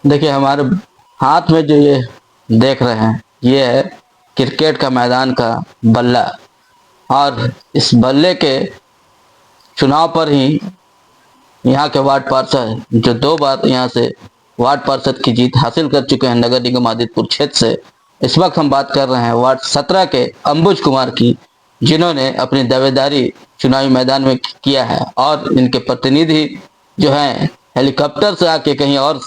देखिए, हमारे हाथ में जो ये देख रहे हैं, ये है क्रिकेट का मैदान का बल्ला। और इस बल्ले के चुनाव पर ही यहाँ के वार्ड पार्षद, जो 2 बार यहाँ से वार्ड पार्षद की जीत हासिल कर चुके हैं नगर निगम आदित्यपुर क्षेत्र से, इस वक्त हम बात कर रहे हैं वार्ड 17 के अंबुज कुमार की, जिन्होंने अपनी दावेदारी चुनावी मैदान में किया है। और इनके प्रतिनिधि जो हैं, हेलीकॉप्टर से आके कहीं और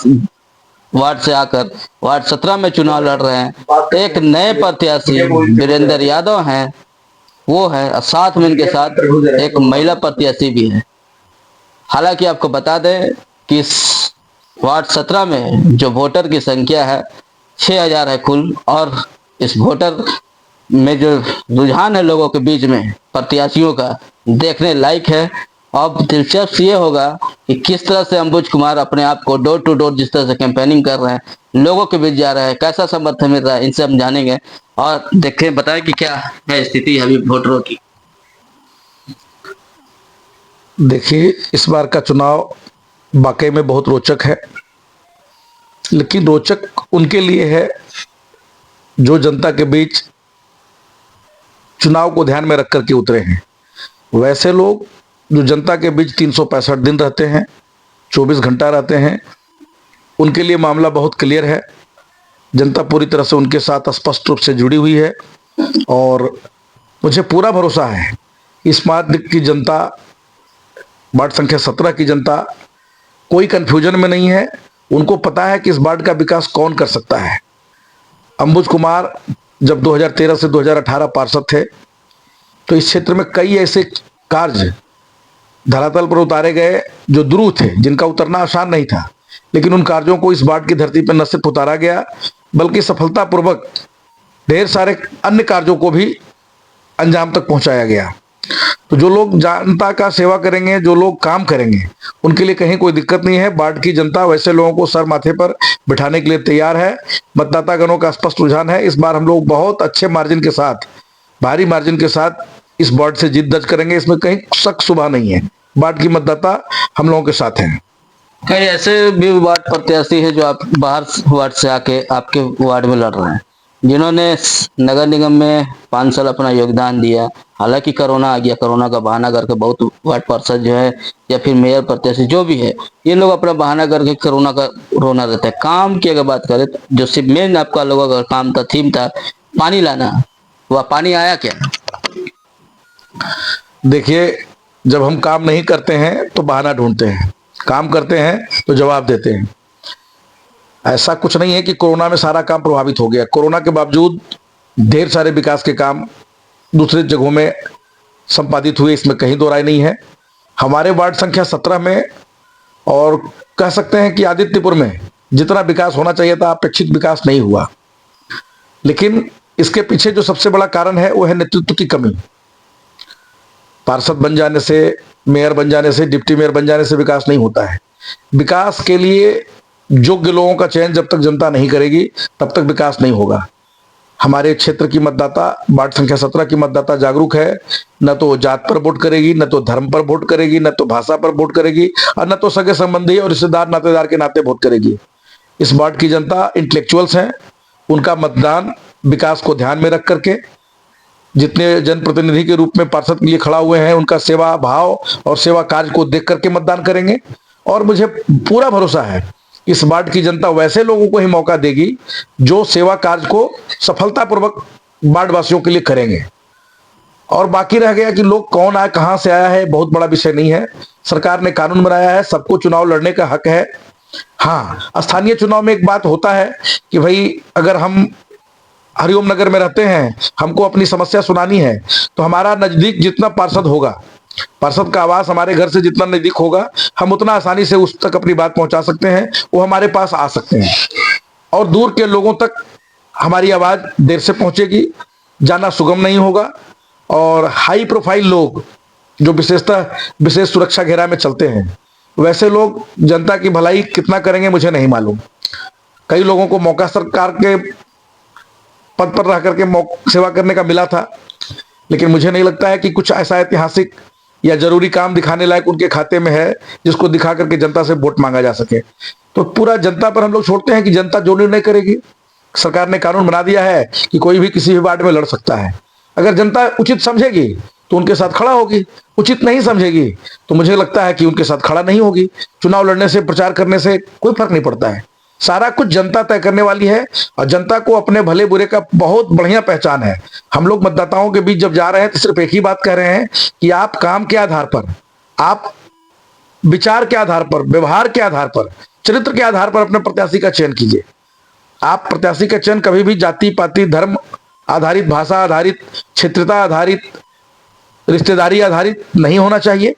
वार्ड से आकर वार्ड 17 में चुनाव लड़ रहे हैं। एक नए प्रत्याशी वीरेंद्र यादव हैं, वो है, और साथ में इनके साथ एक महिला प्रत्याशी भी है। हालांकि आपको बता दें कि इस वार्ड 17 में जो वोटर की संख्या है 6000 है कुल। और इस वोटर में जो रुझान है लोगों के बीच में प्रत्याशियों का, देखने लायक है। अब दिलचस्प ये होगा कि किस तरह से अंबुज कुमार अपने आप को डोर टू डोर जिस तरह से कैंपेनिंग कर रहे हैं, लोगों के बीच जा रहे हैं, कैसा समर्थन मिल रहा है, इनसे हम जानेंगे और देखें, बताएं कि क्या है स्थिति अभी वोटरों की। देखिए, इस बार का चुनाव वाकई में बहुत रोचक है, लेकिन रोचक उनके लिए है जो जनता के बीच चुनाव को ध्यान में रख करके उतरे हैं। वैसे लोग जो जनता के बीच 365 दिन रहते हैं, 24 घंटा रहते हैं, उनके लिए मामला बहुत क्लियर है। जनता पूरी तरह से उनके साथ स्पष्ट रूप से जुड़ी हुई है और मुझे पूरा भरोसा है इस मार्ग की जनता, वार्ड संख्या 17 की जनता कोई कंफ्यूजन में नहीं है। उनको पता है कि इस वार्ड का विकास कौन कर सकता है। अंबुज कुमार जब 2013 से 2018 पार्षद थे तो इस क्षेत्र में कई ऐसे कार्य धरातल पर उतारे गए जो ध्रुव थे, जिनका उतरना आसान नहीं था, लेकिन उन कार्यों को इस वार्ड की धरती पर न सिर्फ उतारा गया बल्कि सफलतापूर्वक ढेर सारे अन्य कार्यों को भी अंजाम तक पहुंचाया गया। तो जो लोग जनता का सेवा करेंगे, जो लोग काम करेंगे, उनके लिए कहीं कोई दिक्कत नहीं है। वार्ड की जनता वैसे लोगों को सर माथे पर बिठाने के लिए तैयार है। मतदाता गणों का स्पष्ट रुझान है। इस बार हम लोग बहुत अच्छे मार्जिन के साथ, भारी मार्जिन के साथ इस वार्ड से जीत दर्ज करेंगे, इसमें कहीं शक शुबा नहीं है। वार्ड की मतदाता हम लोगों के साथ हैं। कई ऐसे भी वार्ड प्रत्याशी है जो आप बाहर वार्ड से आके आपके वार्ड में लड़ रहे हैं, जिन्होंने नगर निगम में 5 साल अपना योगदान दिया। हालांकि कोरोना आ गया, कोरोना का बहाना करके बहुत वार्ड पार्षद जो है या फिर मेयर प्रत्याशी जो भी है, ये लोग अपना बहाना करके कोरोना का रोना रहता है। काम की अगर बात करें तो जो सिर्फ मेन आपका लोगों का काम था, थीम था पानी लाना, वह पानी आया क्या? देखिए, जब हम काम नहीं करते हैं तो बहाना ढूंढते हैं, काम करते हैं तो जवाब देते हैं। ऐसा कुछ नहीं है कि कोरोना में सारा काम प्रभावित हो गया। कोरोना के बावजूद ढेर सारे विकास के काम दूसरे जगहों में संपादित हुए, इसमें कहीं दो राय नहीं है। हमारे वार्ड संख्या 17 में और कह सकते हैं कि आदित्यपुर में जितना विकास होना चाहिए था, अपेक्षित विकास नहीं हुआ। लेकिन इसके पीछे जो सबसे बड़ा कारण है वो है नेतृत्व की कमी। पार्षद बन जाने से, मेयर बन जाने से, डिप्टी मेयर बन जाने से विकास नहीं होता है। विकास के लिए योग्य लोगों का चयन जब तक जनता नहीं करेगी तब तक विकास नहीं होगा। हमारे क्षेत्र की मतदाता, वार्ड संख्या 17 की मतदाता जागरूक है। न तो जात पर वोट करेगी, न तो धर्म पर वोट करेगी, न तो भाषा पर वोट करेगी, और न तो सगे संबंधी और रिश्तेदार नातेदार के नाते वोट करेगी। इस वार्ड की जनता इंटेलेक्चुअल्स हैं। उनका मतदान विकास को ध्यान में रख करके, जितने जनप्रतिनिधि के रूप में पार्षद के लिए खड़ा हुए हैं, उनका सेवा भाव और सेवा कार्य को देख करके मतदान करेंगे। और मुझे पूरा भरोसा है इस वार्ड की जनता वैसे लोगों को ही मौका देगी जो सेवा कार्य को सफलतापूर्वक वार्ड वासियों के लिए करेंगे। और बाकी रह गया कि लोग कौन आया, कहां से आया है, बहुत बड़ा विषय नहीं है। सरकार ने कानून बनाया है, सबको चुनाव लड़ने का हक है। हाँ, स्थानीय चुनाव में एक बात होता है कि भाई अगर हम हरिओम नगर में रहते हैं, हमको अपनी समस्या सुनानी है, तो हमारा नजदीक जितना पार्षद होगा, पार्षद का आवास हमारे घर से जितना नजदीक होगा, हम उतना आसानी से उस तक अपनी बात पहुंचा सकते हैं, वो हमारे पास आ सकते हैं। और दूर के लोगों तक हमारी आवाज देर से पहुंचेगी, जाना सुगम नहीं होगा। और हाई प्रोफाइल लोग जो विशेषतः विशेष सुरक्षा घेरा में चलते हैं, वैसे लोग जनता की भलाई कितना करेंगे मुझे नहीं मालूम। कई लोगों को मौका सरकार के पद पर रह करके सेवा करने का मिला था, लेकिन मुझे नहीं लगता है कि कुछ ऐसा ऐतिहासिक या जरूरी काम दिखाने लायक उनके खाते में है जिसको दिखा करके जनता से वोट मांगा जा सके। तो पूरा जनता पर हम लोग छोड़ते हैं कि जनता जो निर्णय करेगी। सरकार ने कानून बना दिया है कि कोई भी किसी भी वार्ड में लड़ सकता है। अगर जनता उचित समझेगी तो उनके साथ खड़ा होगी, उचित नहीं समझेगी तो मुझे लगता है कि उनके साथ खड़ा नहीं होगी। चुनाव लड़ने से, प्रचार करने से कोई फर्क नहीं पड़ता है। सारा कुछ जनता तय करने वाली है और जनता को अपने भले बुरे का बहुत बढ़िया पहचान है। हम लोग मतदाताओं के बीच जब जा रहे हैं तो सिर्फ एक ही बात कह रहे हैं कि आप काम के आधार पर, आप विचार के आधार पर, व्यवहार के आधार पर, चरित्र के आधार पर अपने प्रत्याशी का चयन कीजिए। आप प्रत्याशी का चयन कभी भी जाति पाति, धर्म आधारित, भाषा आधारित, क्षेत्रता आधारित, रिश्तेदारी आधारित नहीं होना चाहिए।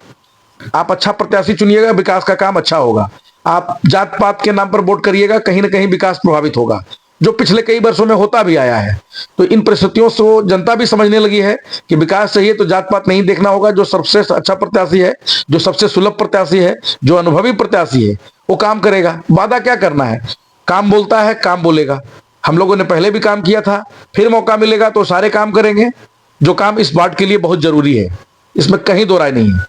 आप अच्छा प्रत्याशी चुनिएगा, विकास का काम अच्छा होगा। आप जात पात के नाम पर वोट करिएगा, कहीं ना कहीं विकास प्रभावित होगा, जो पिछले कई वर्षों में होता भी आया है। तो इन परिस्थितियों से जनता भी समझने लगी है कि विकास चाहिए तो जात पात नहीं देखना होगा। जो सबसे अच्छा प्रत्याशी है, जो सबसे सुलभ प्रत्याशी है, जो अनुभवी प्रत्याशी है, वो काम करेगा। वादा क्या करना है, काम बोलता है, काम बोलेगा। हम लोगों ने पहले भी काम किया था, फिर मौका मिलेगा तो सारे काम करेंगे जो काम इस वार्ड के लिए बहुत जरूरी है। इसमें कहीं दो राय नहीं है।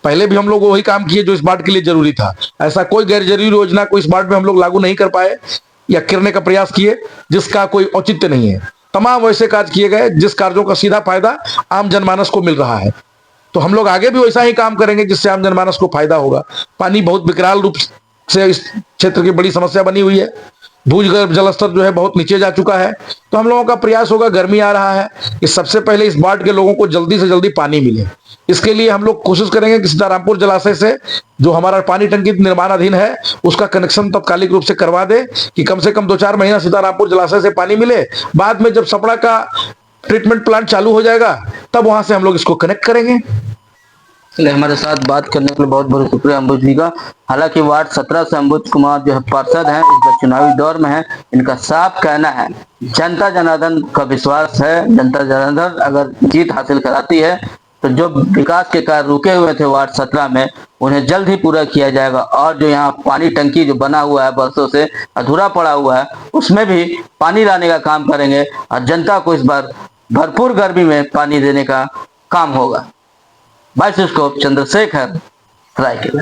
पहले भी हम लोग वही काम किए जो इस वार्ड के लिए जरूरी था। ऐसा कोई गैर जरूरी योजना को इस वार्ड में हम लोग लागू नहीं कर पाए या करने का प्रयास किए जिसका कोई औचित्य नहीं है। तमाम वैसे कार्य किए गए जिस कार्यों का सीधा फायदा आम जनमानस को मिल रहा है। तो हम लोग आगे भी वैसा ही काम करेंगे जिससे आम जनमानस को फायदा होगा। पानी बहुत विकराल रूप से इस क्षेत्र की बड़ी समस्या बनी हुई है। भूजगर्भ जलस्तर जो है बहुत नीचे जा चुका है। तो हम लोगों का प्रयास होगा, गर्मी आ रहा है, कि सबसे पहले इस वार्ड के लोगों को जल्दी से जल्दी पानी मिले। इसके लिए हम लोग कोशिश करेंगे कि सीतारामपुर जलाशय से जो हमारा पानी टंकी निर्माणाधीन है उसका कनेक्शन तत्कालिक रूप से करवा दे कि कम से कम 2-4 महीना सीतारामपुर जलाशय से पानी मिले। बाद में जब सपड़ा का ट्रीटमेंट प्लांट चालू हो जाएगा तब वहां से हम लोग इसको कनेक्ट करेंगे। चलिए, हमारे साथ बात करने के लिए बहुत बहुत शुक्रिया अम्बुज जी का। हालांकि वार्ड 17 से अम्बुज कुमार जो है पार्षद हैं, इस बार चुनावी दौर में है। इनका साफ कहना है जनता जनार्दन का विश्वास है, जनता जनार्दन अगर जीत हासिल कराती है तो जो विकास के कार्य रुके हुए थे वार्ड 17 में उन्हें जल्द ही पूरा किया जाएगा। और जो यहाँ पानी टंकी जो बना हुआ है, वर्षों से अधूरा पड़ा हुआ है, उसमें भी पानी लाने का काम करेंगे और जनता को इस बार भरपूर गर्मी में पानी देने का काम होगा। बाइस्कोप चंद्रशेखर सरायकेला।